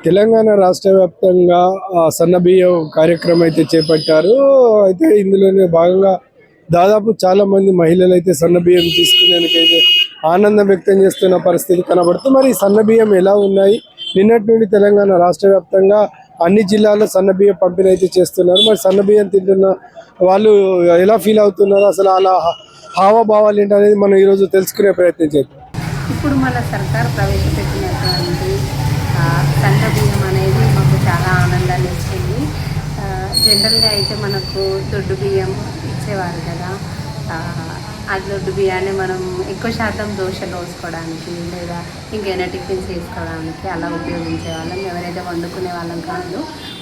తెలంగాణ రాష్ట్ర వ్యాప్తంగా సన్నబియ్యం కార్యక్రమం అయితే చేపట్టారు. అయితే ఇందులోనే భాగంగా దాదాపు చాలా మంది మహిళలు అయితే సన్నబియ్యం తీసుకునేందుకైతే ఆనందం వ్యక్తం చేస్తున్న పరిస్థితి కనబడుతుంది. మరి సన్నబియ్యం ఎలా ఉన్నాయి? నిన్నటి నుండి తెలంగాణ రాష్ట్ర వ్యాప్తంగా అన్ని జిల్లాల్లో సన్నబియ్యం పంపిణీ అయితే చేస్తున్నారు. మరి సన్నబియ్యం తింటున్న వాళ్ళు ఎలా ఫీల్ అవుతున్నారు, అసలు అలా హావభావాలు ఏంటనేది మనం ఈరోజు తెలుసుకునే ప్రయత్నం చేద్దాం. ఇప్పుడు మన సర్కార్ ప్రవేశపెట్టినటువంటి సన్న బియ్యం అనేది మాకు చాలా ఆనందాన్ని ఇచ్చింది. జనరల్గా అయితే మనకు దొడ్డు బియ్యం ఇచ్చేవారు కదా. ఆ దొడ్డు బియ్యాన్ని మనం ఎక్కువ శాతం దోశలు వేసుకోవడానికి లేదా ఇంకేమైనా టిఫిన్స్ చేసుకోవడానికి అలా ఉపయోగించే వాళ్ళం. ఎవరైతే వండుకునే వాళ్ళం కాదు,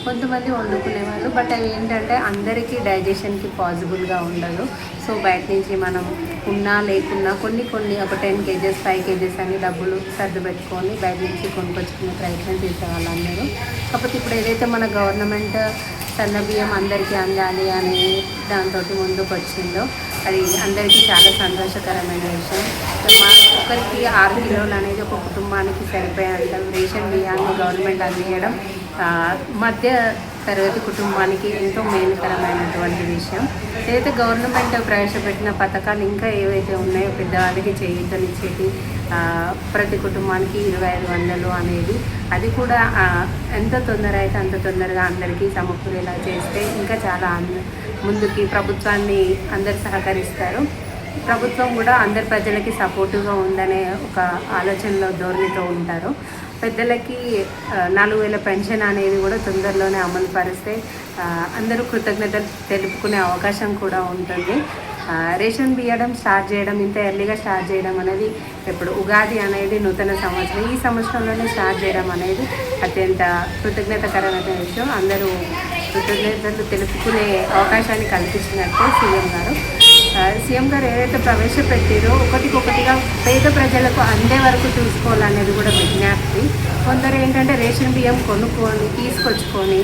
కొంతమంది వండుకునే వాళ్ళు. బట్ అవి ఏంటంటే అందరికీ డైజెషన్కి పాసిబుల్గా ఉండదు. సో బయట నుంచి మనం ఉన్నా లేకున్నా కొన్ని ఒక 10 kgs 5 kgs అని డబ్బులు సర్దు పెట్టుకొని బయట నుంచి కొనుక్కొచ్చుకునే ప్రయత్నం చేసేవాళ్ళు అందరూ. కాకపోతే ఇప్పుడు ఏదైతే మన గవర్నమెంట్ సన్న బియ్యం అందరికీ అందాలి అని దాంతో ముందుకు వచ్చిందో అది అందరికీ చాలా సంతోషకరమైన విషయం. మా ఒక్కరికి 6 కిలోలు అనేది ఒక కుటుంబానికి సరిపోయేంత రేషన్ బియ్యాన్ని గవర్నమెంట్ అందించడం మధ్య తరగతి కుటుంబానికి ఎంతో మేలుకరమైనటువంటి విషయం. ఏదైతే గవర్నమెంట్ ప్రవేశపెట్టిన పథకాలు ఇంకా ఏవైతే ఉన్నాయో పెద్దవాళ్ళకి చేయూతనిచ్చేది ప్రతి కుటుంబానికి 2500 అనేది, అది కూడా ఎంత తొందర అయితే అంత తొందరగా అందరికీ సమకూరేలా చేస్తే ఇంకా చాలా ముందుకి ప్రభుత్వాన్ని అందరు సహకరిస్తారు. ప్రభుత్వం కూడా అందరి ప్రజలకి సపోర్టుగా ఉందనే ఒక ఆలోచనలో ధోరణితో ఉంటారు. పెద్దలకి 4000 పెన్షన్ అనేది కూడా తొందరలోనే అమలు పరిస్తే అందరూ కృతజ్ఞతలు తెలుపుకునే అవకాశం కూడా ఉంటుంది. రేషన్ బియ్యడం స్టార్ట్ చేయడం, ఇంత ఎర్లీగా స్టార్ట్ చేయడం అనేది ఇప్పుడు ఉగాది అనేది నూతన సంవత్సరం, ఈ సంవత్సరంలోనే స్టార్ట్ చేయడం అనేది అత్యంత కృతజ్ఞతకరమైన విషయం. అందరూ కృతజ్ఞతలు తెలుపుకునే అవకాశాన్ని కల్పించినట్టే సీఎం గారు ఏదైతే ప్రవేశపెట్టారో ఒకటికొకటిగా పేద ప్రజలకు అందే వరకు చూసుకోవాలనేది కూడా విజ్ఞప్తి. కొందరు ఏంటంటే రేషన్ బియ్యం కొనుక్కొని తీసుకొచ్చుకొని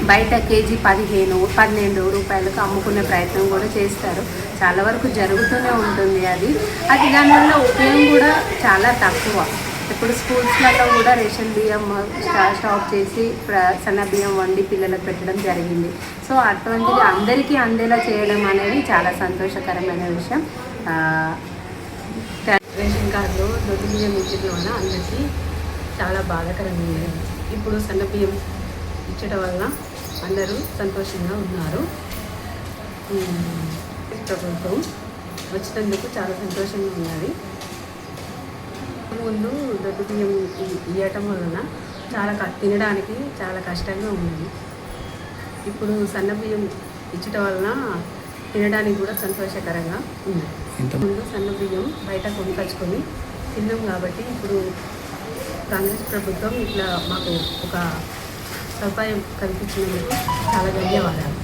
బయట కేజీ 15-12 రూపాయలకు అమ్ముకునే ప్రయత్నం కూడా చేస్తారు. చాలా వరకు జరుగుతూనే ఉంటుంది. అది దానివల్ల ఉపయోగం కూడా చాలా తక్కువ. ఇప్పుడు స్కూల్స్లలో కూడా రేషన్ బియ్యం స్టాప్ చేసి సన్న బియ్యం వండి పిల్లలకు పెట్టడం జరిగింది. సో అటువంటిది అందరికీ అందేలా చేయడం అనేది చాలా సంతోషకరమైన విషయం. రేషన్ కార్డులో దొడ్డు బియ్యం ఇచ్చడం వల్ల అందరికీ చాలా బాధాకరమైనది. ఇప్పుడు సన్న బియ్యం ఇచ్చడం వల్ల అందరూ సంతోషంగా ఉన్నారు. ప్రభుత్వం వచ్చినందుకు చాలా సంతోషంగా ఉన్నది. ముందు దొడ్డు బియ్యం ఇవ్వటం వలన తినడానికి చాలా కష్టంగా ఉన్నది. ఇప్పుడు సన్న బియ్యం ఇచ్చటం వలన తినడానికి కూడా సంతోషకరంగా ఉంది. ముందు సన్న బియ్యం బయట కొనుకొచ్చుకొని తిన్నాం కాబట్టి ఇప్పుడు కాంగ్రెస్ ప్రభుత్వం ఇట్లా మాకు ఒక సదుపాయం కల్పించినందుకు చాలా ధన్యవాదాలు.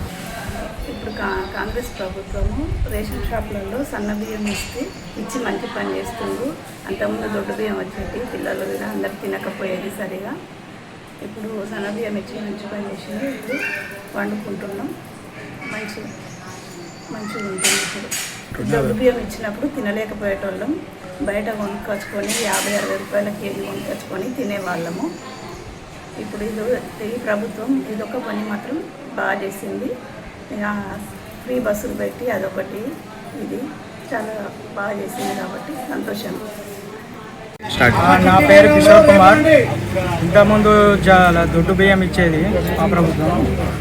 ఇప్పుడు కాంగ్రెస్ ప్రభుత్వము రేషన్ షాపులలో సన్న బియ్యం ఇచ్చి మంచి పని చేస్తుంది. అంతకుముందు దొడ్డు బియ్యం వచ్చేది, పిల్లలు కూడా అందరు తినకపోయేది సరిగా. ఇప్పుడు సన్న బియ్యం ఇచ్చి మంచి పని చేసింది. ఇప్పుడు వండుకుంటున్నాం, మంచిగా ఉంటుంది. ఇప్పుడు దొడ్డు బియ్యం ఇచ్చినప్పుడు తినలేకపోయేటోళ్ళం, బయట కొనుక్కొచ్చుకొని 50-60 రూపాయల కేజీ కొనుక్కొచ్చుకొని తినేవాళ్ళము. ఇప్పుడు ఈ ప్రభుత్వం ఇదొక పని మాత్రం బాగా చేసింది. ఫ్రీ బస్సులు పెట్టి అదొకటి ఇది చాలా బాగా చేసింది కాబట్టి సంతోషం. నా పేరు కిషోర్ కుమార్. ఇంతకుముందు చాలా దొడ్డు బియ్యం ఇచ్చేది మా ప్రభుత్వం.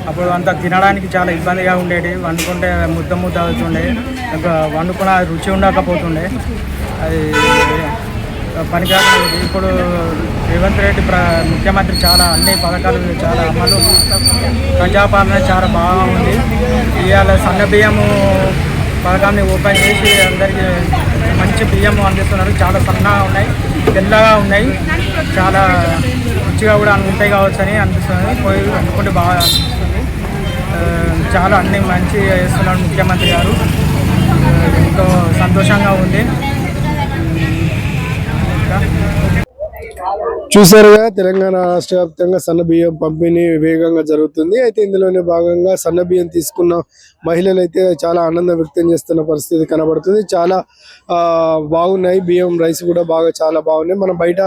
అప్పుడు అంత తినడానికి చాలా ఇబ్బందిగా ఉండేది. వండుకుంటే ముద్ద అవుతుండే, వండుకున్న రుచి ఉండకపోతుండే, అది పనికిరాదు. ఇప్పుడు రేవంత్ రెడ్డి ముఖ్యమంత్రి చాలా అన్ని పథకాలు చాలా అమలు, ప్రజాపాలన చాలా బాగా ఉంది. ఇవాళ సన్న బియ్యము పథకాన్ని ఓపెన్ చేసి అందరికీ మంచి బియ్యం అందిస్తున్నారు. చాలా సన్నగా ఉన్నాయి, తెల్లగా ఉన్నాయి, చాలా రుచిగా కూడా ఉంటాయి కావచ్చు అని అనిపిస్తుంది. పోయి అనుకుంటే బాగా అనిపిస్తుంది. చాలా అన్ని మంచి చేస్తున్నారు ముఖ్యమంత్రి గారు. ఎంతో సంతోషంగా ఉంది. చూసారుగా తెలంగాణ రాష్ట్ర వ్యాప్తంగా సన్న బియ్యం పంపిణీ వేగంగా జరుగుతుంది. అయితే ఇందులోనే భాగంగా సన్న బియ్యం తీసుకున్న మహిళలు అయితే చాలా ఆనందం వ్యక్తం చేస్తున్న పరిస్థితి కనబడుతుంది. చాలా బాగున్నాయి, బియ్యం రైస్ కూడా చాలా బాగున్నాయి. మనం బయట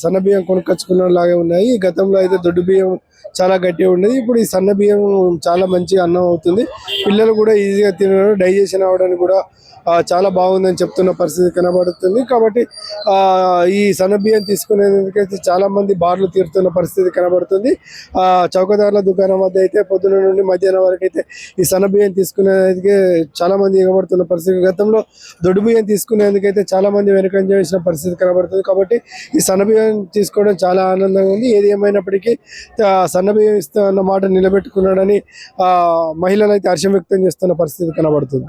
సన్న బియ్యం కొనుక్కొచ్చుకున్న లాగే ఉన్నాయి. గతంలో అయితే దొడ్డు బియ్యం చాలా గట్టిగా ఉండేది. ఇప్పుడు ఈ సన్న బియ్యం చాలా మంచి అన్నం అవుతుంది. పిల్లలు కూడా ఈజీగా తినడం, డైజెషన్ అవడానికి కూడా చాలా బాగుందని చెప్తున్న పరిస్థితి కనబడుతుంది. కాబట్టి ఈ సన్న బియ్యం తీసుకునేందుకైతే చాలా మంది బార్లు తీరుతున్న పరిస్థితి కనబడుతుంది. చౌకదారుల దుకాణం వద్ద అయితే పొద్దున నుండి మధ్యాహ్నం వరకు అయితే ఈ సన్న బియ్యం తీసుకునేందుకే చాలా మంది ఎగబడుతున్న పరిస్థితి. గతంలో దొడ్డు బియ్యం తీసుకునేందుకైతే చాలా మంది వెనుకంజ వేసిన పరిస్థితి కనబడుతుంది. కాబట్టి ఈ సన్న బియ్యం తీసుకోవడం చాలా ఆనందంగా ఉంది. ఏది ఏమైనప్పటికీ సన్న బియ్యం ఇస్తా అన్న మాట నిలబెట్టుకున్నాడని మహిళలు అయితే హర్షం వ్యక్తం చేస్తున్న పరిస్థితి కనబడుతుంది.